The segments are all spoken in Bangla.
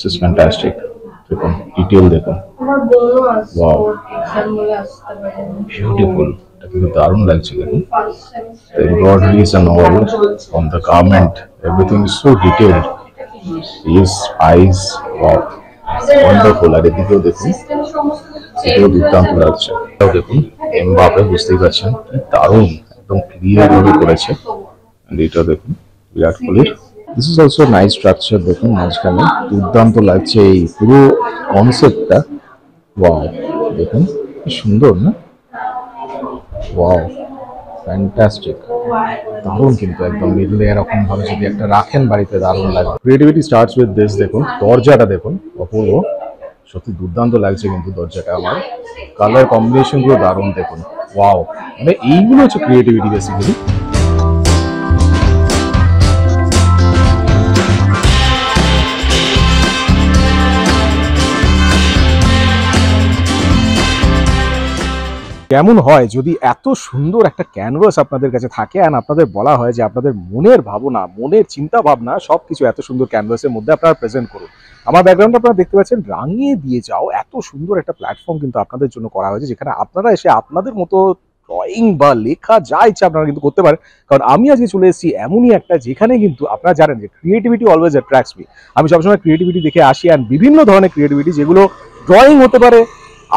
This is fantastic. দেখুন ডিটেল দেখুন, ওয়াও বিউটিফুল, এটা কিন্তু দারুণ লাগছে। দেখুন the embroideries and all on the garment, everything is so detailed. His eyes, wow, wonderful. আর এদিকেও দেখুন, এটাও দুর্দান্ত লাগছে। এটাও দেখুন এমবাপে, বুঝতেই পারছেন কি দারুণ, একদম ক্লিয়ার ভাবে করেছে। এটা দেখুন বিরাট কোহলির। This is also nice structure, দেখুন মাঝখানে দুর্দান্ত লাগছে এই পুরো কনসেপ্টটা। ওয়াও, দেখুন কি সুন্দর না? ওয়াও, ফ্যান্টাস্টিক, দারুণ কিন্তু একদম মিডলে এরকম ভাবে যদি একটা রাখেন বাড়িতে দারুণ লাগবে। Creativity starts with this. দেখুন দরজাটা দেখুন, অপূর্ব, সত্যি দুর্দান্ত লাগছে কিন্তু দরজাটা। আমার কালার কম্বিনেশন গুলো দারুণ, দেখুন ওয়াও, মানে এইগুলো হচ্ছে ক্রিয়েটিভিটি বেসিক্যালি। কেমন হয় যদি এত সুন্দর একটা ক্যানভাস আপনাদের কাছে থাকে আর আপনাদের বলা হয় যে আপনাদের মনের ভাবনা, মনের চিন্তা ভাবনা সবকিছু এত সুন্দর ক্যানভাসের মধ্যে আপনারা প্রেজেন্ট করুন। আমার ব্যাকগ্রাউন্ড আপনারা দেখতে পাচ্ছেন, রাঙিয়ে দিয়ে যাও, এত সুন্দর একটা প্ল্যাটফর্ম কিন্তু আপনাদের জন্য করা হয়েছে, যেখানে আপনারা এসে আপনাদের মতো ড্রয়িং বা লেখা যা ইচ্ছা আপনারা কিন্তু করতে পারেন। কারণ আমি আজকে চলে এসেছি এমনই একটা, যেখানে কিন্তু আপনারা জানেন যে ক্রিয়েটিভিটি অলওয়েজ অ্যাট্রাক্টস মি। আমি সবসময় ক্রিয়েটিভিটি দেখে আসি, অ্যান্ড বিভিন্ন ধরনের ক্রিয়েটিভিটি, যেগুলো ড্রয়িং হতে পারে,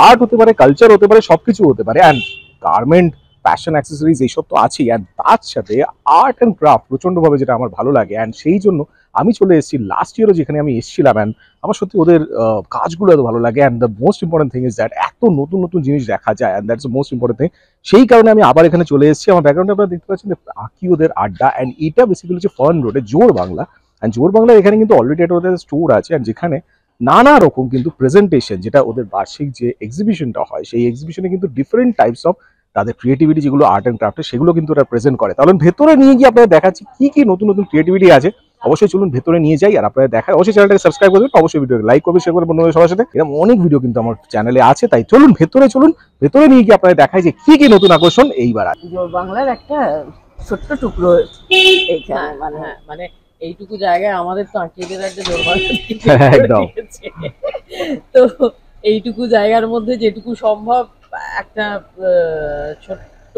আর্ট হতে পারে, কালচার হতে পারে, সবকিছু হতে পারে। অ্যান্ড গার্মেন্ট, ফ্যাশন, অ্যাক্সেসরিজ এইসব তো আছেই, অ্যান্ড তার সাথে আর্ট অ্যান্ড ক্রাফট প্রচণ্ডভাবে, যেটা আমার ভালো লাগে। অ্যান্ড সেই জন্য আমি চলে এসেছি লাস্ট ইয়ারও যেখানে আমি এসেছিলাম, অ্যান্ড আমার সত্যি ওদের কাজগুলো এত ভালো লাগে। And the most important thing is that এত নতুন নতুন জিনিস দেখা যায়, and that's the most important thing. সেই কারণে আমি আবার এখানে চলে এসেছি। আমার ব্যাকগ্রাউন্ডে আপনারা দেখতে পাচ্ছেন আঁকি ওদের আড্ডা, অ্যান্ড এটা বেসিক্যালি হচ্ছে ফার্ন রোডে জোর বাংলা। অ্যান্ড জোর বাংলা এখানে কিন্তু অলরেডি একটা ওদের স্টোর আছে, অ্যান্ড যেখানে নানা রকম কিন্তু প্রেজেন্টেশন, যেটা ওদের বার্ষিক যে এক্সিবিশনটা হয়, সেই এক্সিবিশনে কিন্তু ডিফারেন্ট টাইপস অফ তাদের ক্রিয়েটিভিটি যেগুলো আর্ট অ্যান্ড ক্রাফটে, সেগুলো কিন্তু ওরা প্রেজেন্ট করে। তাহলে ভেতরে নিয়ে গিয়ে আপনাদের দেখাচ্ছি কি কি নতুন নতুন ক্রিয়েটিভিটি আছে। অবশ্যই চলুন ভেতরে নিয়ে যাই আর আপনাদের দেখায়। অবশ্যই চ্যানেলটাকে সাবস্ক্রাইব করবেন, অবশ্যই ভিডিওকে লাইক করবেন, শেয়ার করবেন বন্ধুদের সবার সাথে। এরকম অনেক ভিডিও কিন্তু আমার চ্যানেলে আছে, তাই চলুন ভেতরে, চলুন ভেতরে নিয়ে গিয়ে আপনাদের দেখায় যে কি কি নতুন আকর্ষণ এইবার আছে। বাংলার একটা ছোট্ট টুকরো এইখানে, মানে এইটুকু জায়গায় আমাদের তো আঁকিয়েদের একটা একদম। তো এইটুকু জায়গার মধ্যে যেটুকু সম্ভব একটা ছোট্ট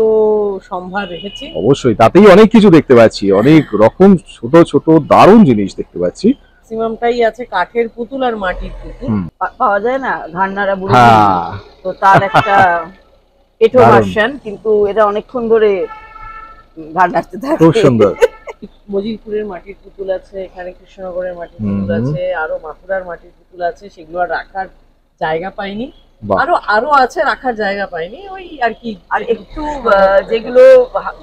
সম্ভার রেখেছি। অবশ্যই তাতেই অনেক কিছু দেখতে পাচ্ছি, অনেক রকম ছোট ছোট দারুণ জিনিস দেখতে পাচ্ছি। ম্যাক্সিমামটাই আছে কাঠের পুতুল আর মাটির পুতুল। পাওয়া যায় না ঘান্নারা বুড়ি, তো তার একটা এটো ভার্সন, কিন্তু এটা অনেকক্ষণ ধরে গান নাচতে থাকে, খুব সুন্দর। মজিদপুরের মাটির পুতুল আছে, এখানে কৃষ্ণনগরের মাটির পুতুল আছে, আরো মাথুরার মাটির পুতুল আছে, সেগুলো আর রাখার জায়গা পাইনি। আরো আছে রাখার জায়গা পাইনি, ওই আর কি। আর একটু যেগুলো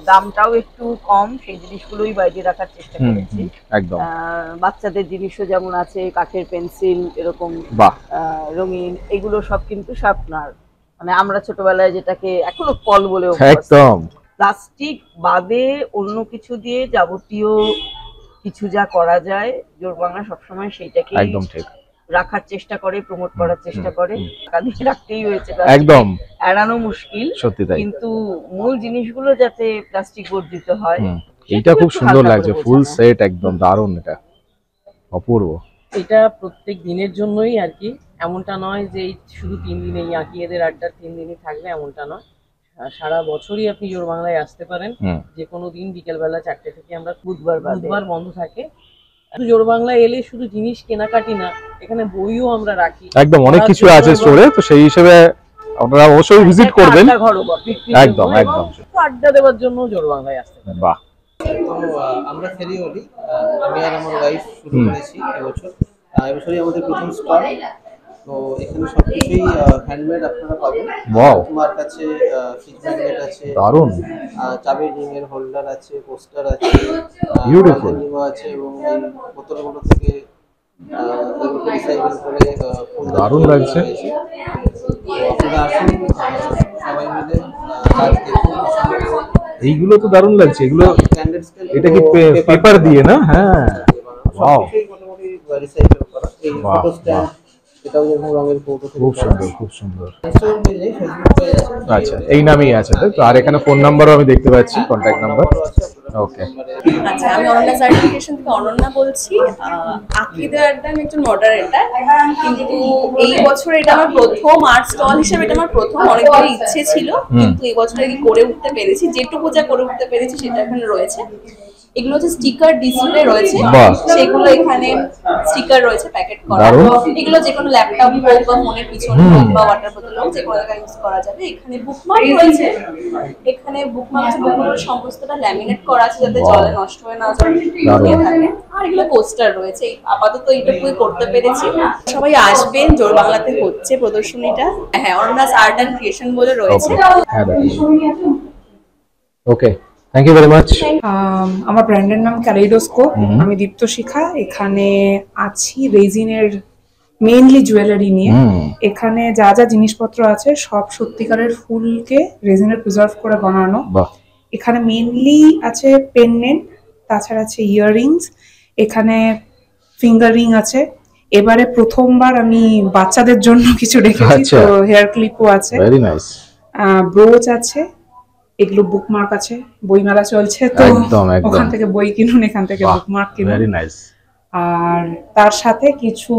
দামটাও একটু কম, সেই জিনিসগুলোই বাইরে রাখার চেষ্টা করেছি। একদম বাচ্চাদের জিনিসও যেমন আছে, কাঠের পেন্সিল এরকম রঙিন, এগুলো সব কিন্তু আপনার মানে আমরা ছোটবেলায় যেটাকে এখনো কল বলে, একদম প্লাস্টিক বাদে অন্য কিছু দিয়ে যাবতীয় কিছু যা করা যায়, জোর বাংলা সবসময় সেইটাকে একদম ঠিক রাখার চেষ্টা করে, প্রমোট করার চেষ্টা করে। কাঁদিয়ে রাখতেই হয়েছে, একদম এড়ানো মুশকিল, সত্যি তাই। কিন্তু মূল জিনিসগুলো যাতে প্লাস্টিক বর্জিত হয়। এটা খুব সুন্দর লাগছে, ফুল সেট একদম দারুণ, এটা অপূর্ব। এটা প্রত্যেক দিনের জন্যই আর কি, এমনটা নয় যে শুধু 3 দিনেই আঁকিয়েদের আড্ডা 3 দিনই থাকবে, এমনটা নয়। সারা বছরই আপনি জোর বাংলায় আসতে পারেন, যে কোনো দিন বিকেলবেলা 4টে থেকে, আমরা বুধবার বন্ধ থাকে। জোর বাংলায় এলে শুধু জিনিস কেনাকাটি না, এখানে বইও আমরা রাখি, একদম অনেক কিছু আছে স্টোরে, তো সেই হিসেবে আপনারা অবশ্যই ভিজিট করবেন। একদম একদম আড্ডা দেওয়ার জন্য জোর বাংলায় আসতে পারেন। বাহ। আমরা ফেরিওয়ালি, আমি আর আমার ওয়াইফ শুরু করেছি এবছরই আমাদের প্রথম স্টল। তো এখানে সবকিছুই হ্যান্ডমেড আপনারা পাবেন। তোমার কাছে ফিশ ম্যাগনেট আছে, দারুন, চাবির রিং এর হোল্ডার আছে, পোস্টার আছে, বিউটিফুল আছে, এবং এই বোতলগুলো থেকে রিসাইকেল করে দারুন লাগছে। আপনারা আসুন, সবাই মিলে কাজ দেখুন। এইগুলো তো দারুণ লাগছে, এগুলো এটা কি পেপার দিয়ে না? হ্যাঁ, ওয়াও, মোটামুটি রিসাইকেল করা। এই ফটো স্ট্যান্ড, এটাও যেরকম রঙের কৌটো থেকে খুব সুন্দর, খুব সুন্দর। ইনস্টাগ্রাম পেজে, ফেসবুক পেজ আছে। আচ্ছা, এই নামেই আছে তাই তো? আর এখানে ফোন নাম্বারও আমি দেখতে পাচ্ছি, কন্ট্যাক্ট নাম্বার। ওকে, আচ্ছা, আমি অনন্যা সার্টিফিকেশন থেকে অনন্যা বলছি। আকিদের আড্ডা আমি একজন মডারেটর, কিন্তু এই বছর এটা আমার প্রথম আর্ট স্টল হিসেবে, এটা আমার প্রথম। অনেকদিন ইচ্ছে ছিল, কিন্তু এই বছর করে উঠতে পেরেছি। যেটুকু যা করে উঠতে পেরেছি সেটা এখানে রয়েছে। এগুলো হচ্ছে স্টিকার ডিসপ্লে রয়েছে, সেগুলো এখানে স্টিকার রয়েছে প্যাকেট করা। এগুলো যে কোনো ল্যাপটপ হোক বা ফোনের পিছনে হোক বা ওয়াটার বোতল হোক, যে কোনো জায়গায় ইউজ করা যাবে। এখানে বুকমার্ক রয়েছে, এখানে বুকমার্ক বুকগুলোর সমস্তটা ল্যামিনেট করা আছে যাতে জলে নষ্ট হয়ে না যায়। আর এগুলো পোস্টার রয়েছে। আপাতত এইটুকুই করতে পেরেছি। সবাই আসবেন, জোর বাংলাতে হচ্ছে প্রদর্শনীটা। হ্যাঁ, অনন্যাস আর্ট অ্যান্ড ক্রিয়েশন বলে রয়েছে। ওকে, থ্যাংক ইউ ভেরি মাচ। আমার ব্র্যান্ডের নাম ক্যালেইডোস্কোপ। আমি দীপ্ত শিখা। এখানে আছি রেজিনের মেইনলি জুয়েলারি নিয়ে। এখানে যা যা জিনিসপত্র আছে সব সত্যিকারের ফুলকে রেজিনে প্রিজার্ভ করে বানানো। এখানে মেইনলি আছে পেন্ডেন্ট, তাছাড়া আছে ইয়াররিংস, এখানে ফিঙ্গার রিং আছে। এবারে প্রথমবার আমি বাচ্চাদের জন্য কিছু রেখেছি, তো হেয়ার ক্লিপও আছে, ভেরি নাইস, ব্রোচ আছে, এগুলো বুকমার্ক আছে। বইমেলা চলছে তো ওখান থেকে বই কিনুন, এখান থেকে বুকমার্ক কিনুন। Very nice. আর তার সাথে কিছু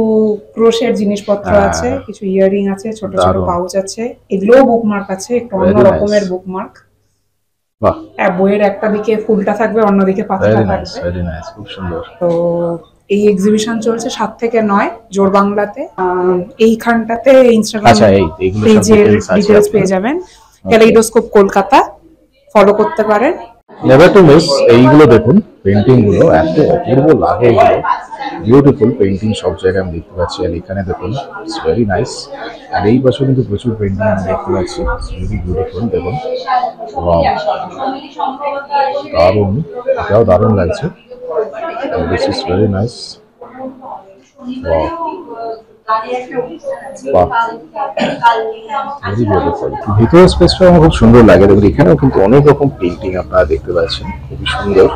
ক্রোশের জিনিসপত্র আছে, কিছু ইয়াররিং আছে, ছোট ছোট পাউচ আছে, এগুলোও বুকমার্ক আছে, একটু অন্য রকমের বুকমার্ক। বাহ, বইয়ের একটা দিকে ফুলটা থাকবে, অন্যদিকে পাতাটা থাকবে। ভেরি নাইস, খুব সুন্দর। তো এই এক্সিবিশন চলছে 7 থেকে 9 জোর বাংলাতে। এইখানটাতে ইনস্টাগ্রাম পেজের ডিটেইলস পেয়ে যাবেন, ক্যালেইডোস্কোপ কলকাতা, ফলো করতে পারেন। Never to miss. এইগুলো দেখুন, পেন্টিং গুলো এত অপূর্ব লাগে, এগুলো বিউটিফুল পেন্টিং সব জায়গায় আমি দেখতে পাচ্ছি। আর এখানে দেখুন, ইটস ভেরি নাইস। আর এই বছর কিন্তু প্রচুর পেন্টিং আমি দেখতে পাচ্ছি, ইটস ভেরি বিউটিফুল। দেখুন, দারুণ, এটাও দারুণ লাগছে। This is very nice. ভিতরের স্পেসটা আমার খুব সুন্দর লাগে। দেখুন, এখানেও কিন্তু অনেক রকম পেন্টিং আপনারা দেখতে পাচ্ছেন, খুবই সুন্দর।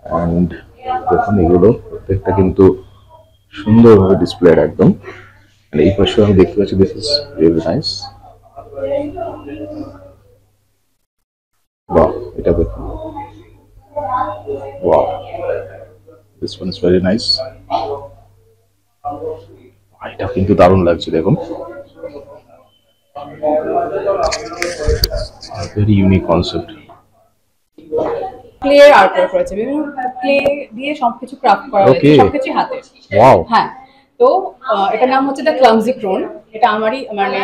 অ্যান্ড দেখুন, এগুলো প্রত্যেকটা কিন্তু সুন্দরভাবে ডিসপ্লেড একদম। এই পাশে আমি দেখতে পাচ্ছি, দিস ইজ রিয়েলি নাইস। বাহ, এটা দেখুন, wow, this one is very nice. এটা কিন্তু দারুণ লাগছে, দেখুন, very unique concept. Clay art work করেছে, বিভিন্ন ক্লে দিয়ে সবকিছু ক্রাফট করা হয়েছে, সবকিছু হাতে। ওয়াও। হ্যাঁ, তো এটার নাম হচ্ছে দ্য ক্লামজি ক্রোন। এটা আমারই, মানে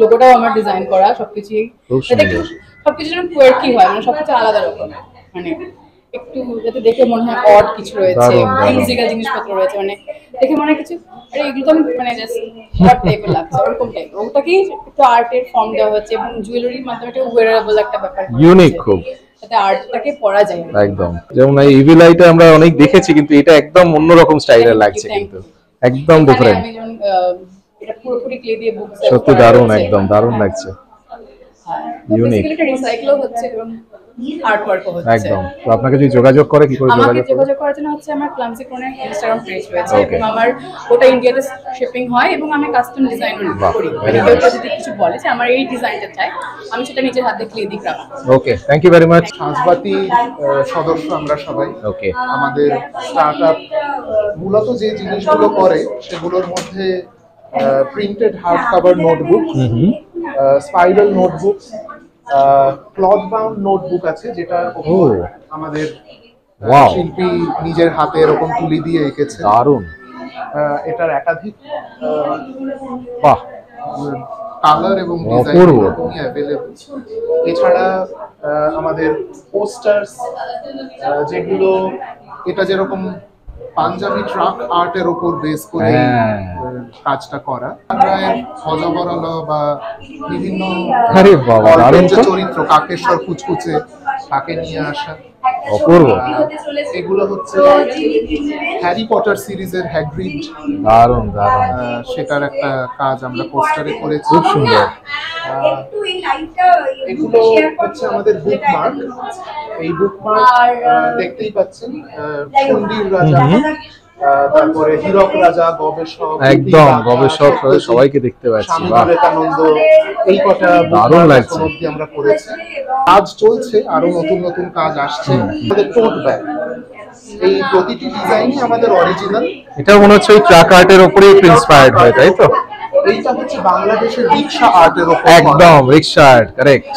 লোগোটাও আমার ডিজাইন করা, সবকিছুই সবকিছু যেন কোয়ার্কি হয়, মানে সবকিছু আলাদা রকম, মানে একটু যাতে দেখে মনে হয় অড কিছু রয়েছে, মিউজিক্যাল জিনিসপত্র রয়েছে, মানে দেখে মনে হয় কিছু, আরে এগুলো তো আমি মানে জাস্ট অড টাইপের লাগছে, ওরকম টাইপ। ওটাকেই একটু আর্টের ফর্ম দেওয়া হচ্ছে এবং জুয়েলারির মাধ্যমে একটা ওয়্যারেবল একটা ব্যাপার, ইউনিক খুব, যাতে আর্টটাকে পড়া যায় একদম। যেমন এই ইভি লাইটে আমরা অনেক দেখেছি, কিন্তু এটা একদম অন্যরকম স্টাইলের লাগছে, কিন্তু একদম ডিফারেন্ট। এটা পুরোপুরি ক্লে দিয়ে বুক, সত্যি দারুণ, একদম দারুণ লাগছে, ইউনিক। বেসিক্যালি এটা রিসাইকেলও হচ্ছে এবং আর্ট ওয়ার্কও হচ্ছে একদম। তো আপনাকে যদি যোগাযোগ করে, কি করে যোগাযোগ করার জন্য হচ্ছে আমার ক্লামজি ক্রোনের ইনস্টাগ্রাম পেজ রয়েছে, এবং আমার ওটা ইন্ডিয়াতে শিপিং হয় এবং আমি কাস্টম ডিজাইন করি। কেউ যদি কিছু বলে যে আমার এই ডিজাইনটা চাই, আমি সেটা নিজের হাতে ক্লে দিয়ে craft. Okay, thank you very much. Sanjhbati সদস্য আমরা সবাই। ওকে, আমাদের স্টার্টআপ মূলত যে জিনিসগুলো করে সেগুলোর মধ্যে printed hard cover notebook, spiral notebook, cloth bound notebook আছে, যেটা আমাদের শিল্পী নিজের হাতে এরকম তুলি দিয়ে এঁকেছে, দারুণ। এটার একাধিক কালার এবং ডিজাইন অ্যাভেলেবল। এছাড়া আমাদের পোস্টার্স, যেগুলো এটা যেরকম পাঞ্জাবি ট্রাক আর্টের উপর বেস করে কাজটা করা, হজবরল বা বিভিন্ন চরিত্র, কাকেশ্বর কুচকুচে, তাকে নিয়ে আসা, অপূর্ব। এগুলো হচ্ছে হ্যারি পটার সিরিজের হ্যাগ্রিড, দারুণ দারুণ, সেটার একটা কাজ আমরা পোস্টারে করেছি, খুব সুন্দর। এগুলো হচ্ছে আমাদের বুকমার্ক। এই বুকমার্ক দেখতেই পাচ্ছেন, চণ্ডীর রাজা তারপরে হীরক রাজা, গবেষক, একদম গবেষক সবাইকে দেখতে পাচ্ছি। স্বামী বাহ, বিবেকানন্দ, এই কটা দারুণ লাগছে। অবধি আমরা করেছি। কাজ চলছে, আরো নতুন নতুন কাজ আসছে। আমাদের টোট ব্যাগ, এই প্রতিটি ডিজাইনই আমাদের অরিজিনাল। এটা মনে হচ্ছে ওই ট্রাক আর্টের উপরেই ইন্সপায়ার্ড হয়, তাই তো? এইটা হচ্ছে বাংলাদেশের রিক্সা আর্টের উপর, একদম রিক্সা আর্ট, কারেক্ট,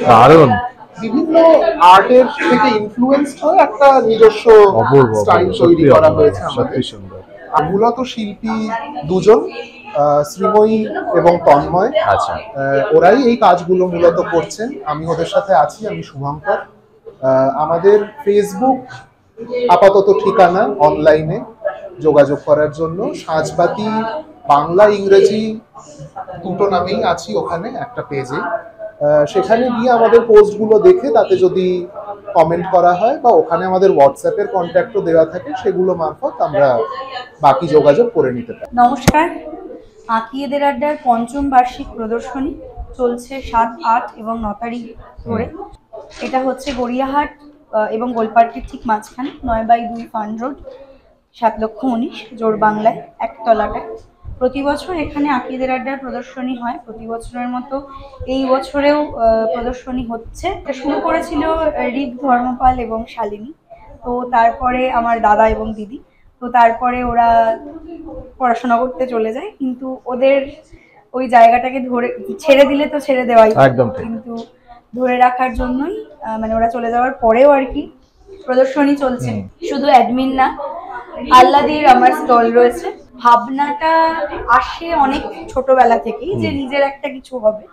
দারুণ। বিভিন্ন আর্টের থেকে ইনফ্লুয়েন্স হয়ে একটা নিজস্ব অপূর্ব, স্টাইল অপূর্ব, তৈরি সত্যি করা অপূর্ব, হয়েছে সত্যি আমাদের। সুন্দর। আর মূলত শিল্পী দুজন, শ্রীময়ী এবং তন্ময়। আচ্ছা, ওরাই এই কাজগুলো মূলত করছেন, আমি ওদের সাথে আছি, আমি শুভঙ্কর। আমাদের ফেসবুক আপাতত ঠিকানা, অনলাইনে যোগাযোগ করার জন্য সাজবাতি বাংলা ইংরেজি দুটো নামেই আছি ওখানে একটা পেজে। সেখানে গিয়ে আমাদের পোস্টগুলো দেখে তাতে যদি কমেন্ট করা হয় বা ওখানে আমাদের হোয়াটসঅ্যাপের কন্ট্যাক্টও দেওয়া থাকে, সেগুলো মারফত আমরা বাকি যোগাযোগ করে নিতে পারি। নমস্কার, আঁকিয়েদের আড্ডার পঞ্চম বার্ষিক প্রদর্শনী চলছে 7, 8 এবং 9 তারিখ ধরে। এটা হচ্ছে গড়িয়াহাট এবং গোলপার্কের ঠিক মাঝখানে 9/2 ফান্ড রোড, 7,19,000 জোর বাংলায়, একতলাটায়। প্রতি বছর এখানে আঁকিয়েদের আড্ডার প্রদর্শনী হয়, প্রতি বছরের মতো এই বছরেও প্রদর্শনী হচ্ছে। এটা শুরু করেছিল ঋক ধর্মপাল এবং শালিনী, তো তারপরে আমার দাদা এবং দিদি, তো তারপরে ওরা পড়াশোনা করতে চলে যায়, কিন্তু ওদের ওই জায়গাটাকে ধরে ছেড়ে দিলে তো ছেড়ে দেওয়াই, একদম ঠিক। কিন্তু ধরে রাখার জন্যই মানে ওরা চলে যাওয়ার পরেও আর কি প্রদর্শনী চলছে। শুধু অ্যাডমিন না, আল্লাদির আমার স্টল রয়েছে। ভাবনাটা আসে অনেক ছোটবেলা থেকেই যে নিজের একটা কিছু হবে,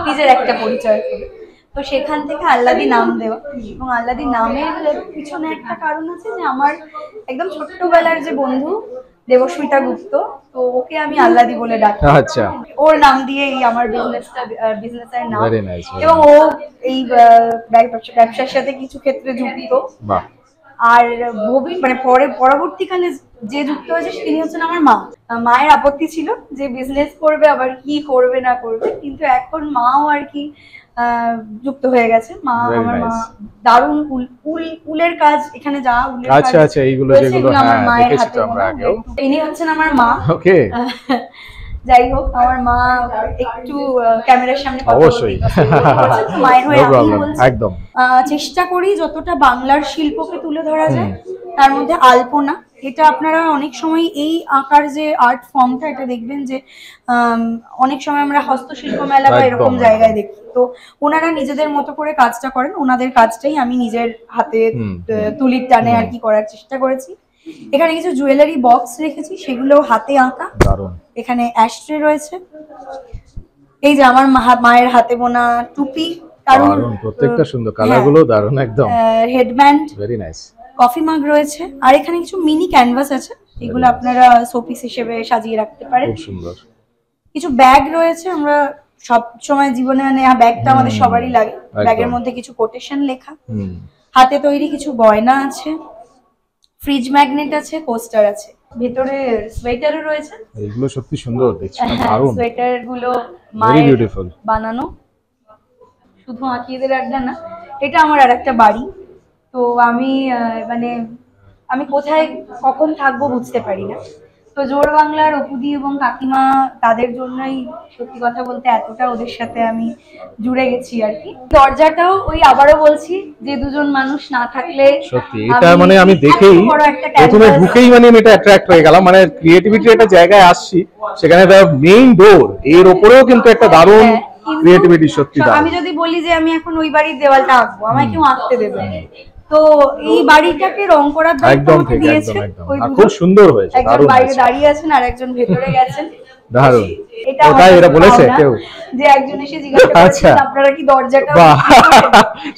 নিজের একটা পরিচয় হবে, তো সেখান থেকে আল্লাদি নাম দেওয়া। এবং আল্লাদি নামের পিছনে একটা কারণ আছে যে আমার একদম ছোট্টবেলার যে বন্ধু দেবস্মিতা গুপ্ত, তো ওকে আমি আল্লাদি বলে ডাকি। আচ্ছা, ওর নাম দিয়ে এই আমার বিজনেসের নাম। Very nice. এবং ও এই ব্যবসার সাথে কিছু ক্ষেত্রে যুক্ত। বাহ, আর মানে পরবর্তীকালে যে যুক্ত হয়েছে তিনি হচ্ছেন আমার মা। মায়ের আপত্তি ছিল যে বিজনেস করবে, আবার কি করবে না করবে, কিন্তু এখন মাও আর কি যুক্ত হয়ে গেছে। আমার মা দারুণ উলের কাজ, এখানে যা উলের কাজ, আচ্ছা আচ্ছা, এইগুলো রয়েছে, যেগুলো এগুলো আমার মায়ের দেখেছি হাতে তো আমরা আগেও। ইনি হচ্ছেন আমার মা। ওকে, যাই হোক, আমার মা একটু ক্যামেরার সামনে কথা বলতে অবশ্যই। পছন্দ করে, মায়ের হয়ে No আমি problem, বলছি। একদম। চেষ্টা করি যতটা বাংলার শিল্পকে তুলে ধরা যায়, তার মধ্যে আলপনা। এটা আপনারা অনেক সময় এই আঁকার যে আর্ট ফর্মটা, এটা দেখবেন যে অনেক সময় আমরা হস্তশিল্প মেলা বা এরকম একদম, জায়গায় দেখি, তো ওনারা নিজেদের মতো করে কাজটা করেন। ওনাদের কাজটাই আমি নিজের হাতে তুলির টানে আর কি করার চেষ্টা করেছি। এখানে কিছু জুয়েলারি বক্স রেখেছি, সেগুলো হাতে আঁকা। দারুণ। এখানে অ্যাশট্রে রয়েছে। এই যে আমার মায়ের হাতে বোনা টুপি, কারণ প্রত্যেকটা সুন্দর, কালারগুলো দারুণ একদম। Headband, very nice. কফি মাগ রয়েছে, আর এখানে কিছু মিনি ক্যানভাস আছে, এগুলো আপনারা শোপিস হিসেবে সাজিয়ে রাখতে পারেন। খুব সুন্দর। কিছু ব্যাগ রয়েছে, আমরা সব সময় জীবনে নেওয়া ব্যাগটা আমাদের সবারই লাগে। ব্যাগের মধ্যে কিছু কোটেশন লেখা, হাতে তৈরি কিছু গয়না আছে, ফ্রিজ ম্যাগনেট আছে, কোস্টার আছে, ভেতরে সোয়েটারও রয়েছে। এগুলো সত্যি সুন্দর দেখছি, দারুণ। সোয়েটার গুলো ভেরি মায়ের বিউটিফুল বানানো। শুধু আঁকিয়েদের আড্ডা না, এটা আমার আরেকটা বাড়ি। তো আমি মানে আমি কোথায় কখন থাকবো বুঝতে পারি না, তো জোর বাংলার অপুদি এবং কাকিমা, তাদের জন্যই সত্যি কথা বলতে এতটা ওদের সাথে আমি জুড়ে গেছি আর কি। দরজাটাও ওই আবারও বলছি যে দুজন মানুষ না থাকলে সত্যি এটা মানে আমি দেখেই বড় একটা প্রথমে canvas- ঢুকেই মানে আমি এটা অ্যাট্রাক্ট হয়ে গেলাম, মানে ক্রিয়েটিভিটির একটা জায়গায় আসছি, সেখানে মেইন ডোর এর উপরেও কিন্তু একটা দারুণ কিন্তু ক্রিয়েটিভিটি, সত্যি দারুণ। আমি যদি বলি যে আমি এখন ওই বাড়ির দেওয়ালটা আঁকবো, আমায় কেউ আঁকতে দেবে না। তো এই বাড়িটাকে রং করার দায়িত্ব একদম আমাকে ঠিক, দিয়েছে একদম একদম। ওই আর দুজন। খুব সুন্দর হয়েছে, একজন দারুণ বাইরে হয়েছে। দাঁড়িয়ে আছেন আর একজন ভেতরে গেছেন। দারুণ। এটা ওটাই আমার এরা বলেছে ভাবনা, কেউ? যে একজন এসে জিজ্ঞাসা আচ্ছা। করেছেন আপনারা কি দরজাটা বাহ,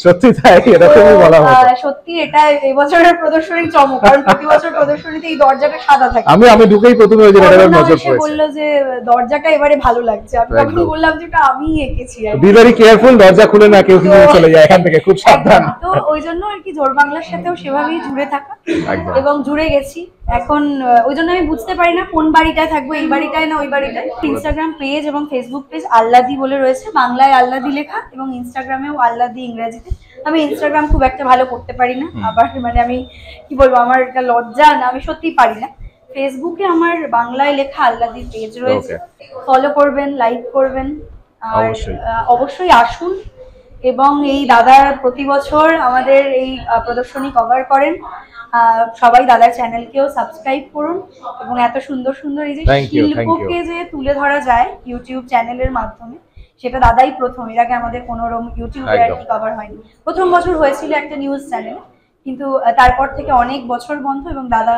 সত্যি তাই, এরকমই বলা হতো। সত্যি এটা এবছরের প্রদর্শনীর চমক, কারণ প্রতি বছর প্রদর্শনীতে এই দরজাটা সাদা থাকে। আমি ঢুকেই প্রথমে ওই যে এটা করোনা নজর এসে পড়েছে। বললো যে দরজাটা এবারে ভালো লাগছে, আমি তখন একদম। বললাম যে এটা আমিই এঁকেছি আর কি। বি ভেরি কেয়ারফুল, দরজা খুলে না কেউ কিছু চলে যায় এখান থেকে, খুব সাবধান। তো ওই জন্য আর কি জোর বাংলার সাথেও সেভাবেই জুড়ে থাকা, একদম। এবং জুড়ে গেছি এখন। ওই জন্য আমি বুঝতে পারি না কোন বাড়িটায় থাকবো, এই বাড়িটায় না ওই বাড়িটায়। ইনস্টাগ্রাম পেজ এবং ফেসবুক পেজ আল্লাদি বলে রয়েছে, বাংলায় আল্লাদি লেখা, এবং ইনস্টাগ্রামেও আল্লাদি ইংরেজিতে। আমি ইনস্টাগ্রাম খুব একটা ভালো করতে পারি না, আবার মানে আমি কি বলবো, আমার এটা লজ্জা না, আমি সত্যিই পারি না। ফেসবুকে আমার বাংলায় লেখা আল্লাদির পেজ রয়েছে, Okay. ফলো করবেন, লাইক করবেন, আর অবশ্যই। অবশ্যই আসুন এবং এই দাদার প্রতি বছর আমাদের এই প্রদর্শনী কভার করেন। সবাই দাদার চ্যানেলকেও সাবস্ক্রাইব করুন এবং এত সুন্দর সুন্দর এই যে Thank you, thank you. শিল্পকে যে তুলে ধরা যায় ইউটিউব চ্যানেলের মাধ্যমে, সেটা দাদাই প্রথম। এর আগে আমাদের কোনো ইউটিউবে আর কি কভার হয়নি। প্রথম বছর হয়েছিল একটা নিউজ চ্যানেলে, কিন্তু তারপর থেকে অনেক বছর বন্ধ এবং দাদা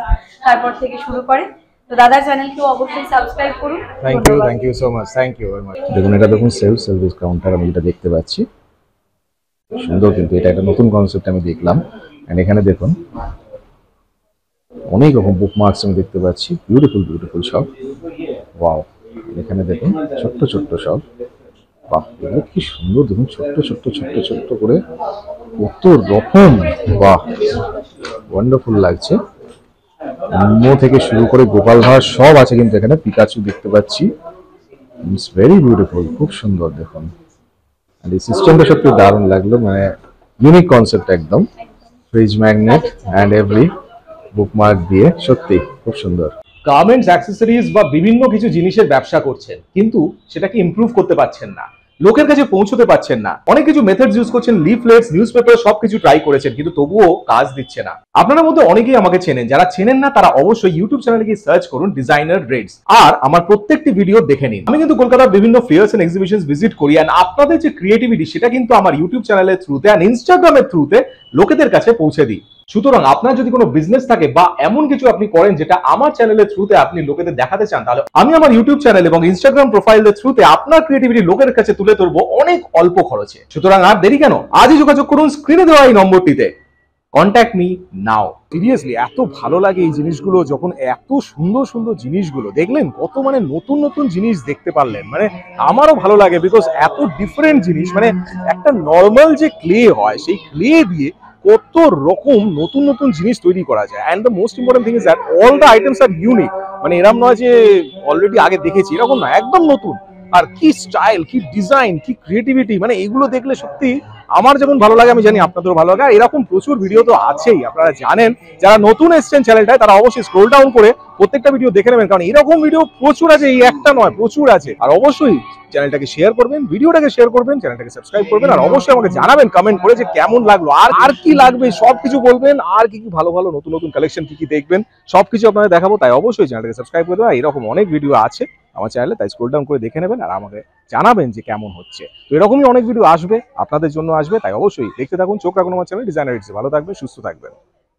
তারপর থেকে শুরু করে। তো দাদার চ্যানেলকেও অবশ্যই সাবস্ক্রাইব করুন। Thank you so much, thank you very much. দেখুন এটা দেখুন সেলফ সার্ভিস কাউন্টার, আমি যেটা দেখতে পাচ্ছি সুন্দর, কিন্তু এটা একটা নতুন কনসেপ্ট আমি দেখলাম। এন্ড এখানে দেখুন অনেক রকম বুকমার্কস আমি দেখতে পাচ্ছি, বিউটিফুল বিউটিফুল সব। ওয়াও, এখানে দেখুন ছোট্ট ছোট্ট সব, বাহ এগুলো কি সুন্দর, দেখুন ছোট্ট ছোট্ট ছোট্ট ছোট্ট করে কত রকম, বাহ ওয়ান্ডারফুল লাগছে। নিমো থেকে শুরু করে গোপাল ভাঁড় সব আছে কিন্তু এখানে, পিকাচু দেখতে পাচ্ছি, ইটস ভেরি বিউটিফুল, খুব সুন্দর দেখুন। আর এই সিস্টেমটা সত্যি দারুণ লাগলো, মানে ইউনিক কনসেপ্ট একদম, fridge magnet and every bookmark দিয়ে, সত্যি খুব সুন্দর। গার্মেন্টস, অ্যাক্সেসরিজ বা বিভিন্ন কিছু জিনিসের ব্যবসা করছেন, কিন্তু সেটাকে ইমপ্রুভ করতে পারছেন না, লোকের কাছে পৌঁছতে পারছেন না, অনেক কিছু মেথডস ইউজ করছেন, লিফলেটস, নিউজপেপার সবকিছু ট্রাই করেছেন, কিন্তু তবুও কাজ দিচ্ছে না। আপনাদের মধ্যে অনেকেই আমাকে চেনেন, যারা চেনেন না তারা অবশ্যই ইউটিউব চ্যানেলে গিয়ে সার্চ করুন ডিজাইনার রেডস, আর আমার প্রত্যেকটি ভিডিও দেখে নিন। আমি কিন্তু কলকাতার বিভিন্ন ফেয়ার্স এন্ড এক্সিবিশনস ভিজিট করি, আর আপনাদের যে ক্রিয়েটিভিটি সেটা কিন্তু আমার ইউটিউব চ্যানেলের থ্রুতে আর ইনস্টাগ্রামের থ্রুতে লোকেদের কাছে পৌঁছে দিই। সুতরাং আপনার যদি কোনো বিজনেস থাকে বা এমন কিছু আপনি করেন যেটা আমার চ্যানেলের থ্রুতে আপনি লোকেদের দেখাতে চান, তাহলে আমি আমার ইউটিউব চ্যানেল এবং ইনস্টাগ্রাম প্রোফাইলের থ্রুতে আপনার ক্রিয়েটিভিটি লোকের কাছে তুলে ধরবো অনেক অল্প খরচে। সুতরাং আর দেরি কেন, আজই যোগাযোগ করুন স্ক্রিনে দেওয়া এই নম্বরটিতে, কন্ট্যাক্ট মি নাও। সিরিয়াসলি এত ভালো লাগে এই জিনিসগুলো, যখন এত সুন্দর সুন্দর জিনিসগুলো দেখলেন, কত মানে নতুন নতুন জিনিস দেখতে পারলেন, মানে আমারও ভালো লাগে, বিকজ এত ডিফারেন্ট জিনিস, মানে একটা নর্মাল যে ক্লে হয় সেই ক্লে দিয়ে কত রকম নতুন নতুন জিনিস তৈরি করা যায়। And the most important thing is that all the items are unique, মানে এরকম নয় যে অলরেডি আগে দেখেছি, এরকম না, একদম নতুন। আর কি স্টাইল, কি ডিজাইন, কি ক্রিয়েটিভিটি, মানে এগুলো দেখলে সত্যি আমার যেমন ভালো লাগে, আমি জানি আপনাদেরও ভালো লাগে। আর এরকম প্রচুর ভিডিও তো আছেই, আপনারা জানেন, যারা নতুন এসছেন চ্যানেলটায় তারা অবশ্যই স্ক্রোল ডাউন করে প্রত্যেকটা ভিডিও দেখে নেবেন, কারণ এরকম ভিডিও প্রচুর আছে, এই একটা নয়, প্রচুর আছে। আর অবশ্যই চ্যানেলটাকে শেয়ার করবেন, ভিডিওটাকে শেয়ার করবেন, চ্যানেলটাকে সাবস্ক্রাইব করবেন, আর অবশ্যই আমাকে জানাবেন কমেন্ট করে যে কেমন লাগলো, আর কি লাগবে সবকিছু বলবেন, আর কি কি ভালো ভালো নতুন নতুন কালেকশন কি কি দেখবেন সবকিছু আপনাদের দেখাবো। তাই অবশ্যই চ্যানেলটাকে সাবস্ক্রাইব করে দেবেন। এরকম অনেক ভিডিও আছে আমার চ্যানেলে, তাই স্ক্রোল ডাউন করে দেখে নেবেন আর আমাকে জানাবেন যে কেমন হচ্ছে। তো এরকমই অনেক ভিডিও আসবে, আপনাদের জন্য আসবে, তাই অবশ্যই দেখতে থাকুন, চোখ রাখুন আমার চ্যানেল ডিজাইনার রেডস। ভালো থাকবেন, সুস্থ থাকবেন।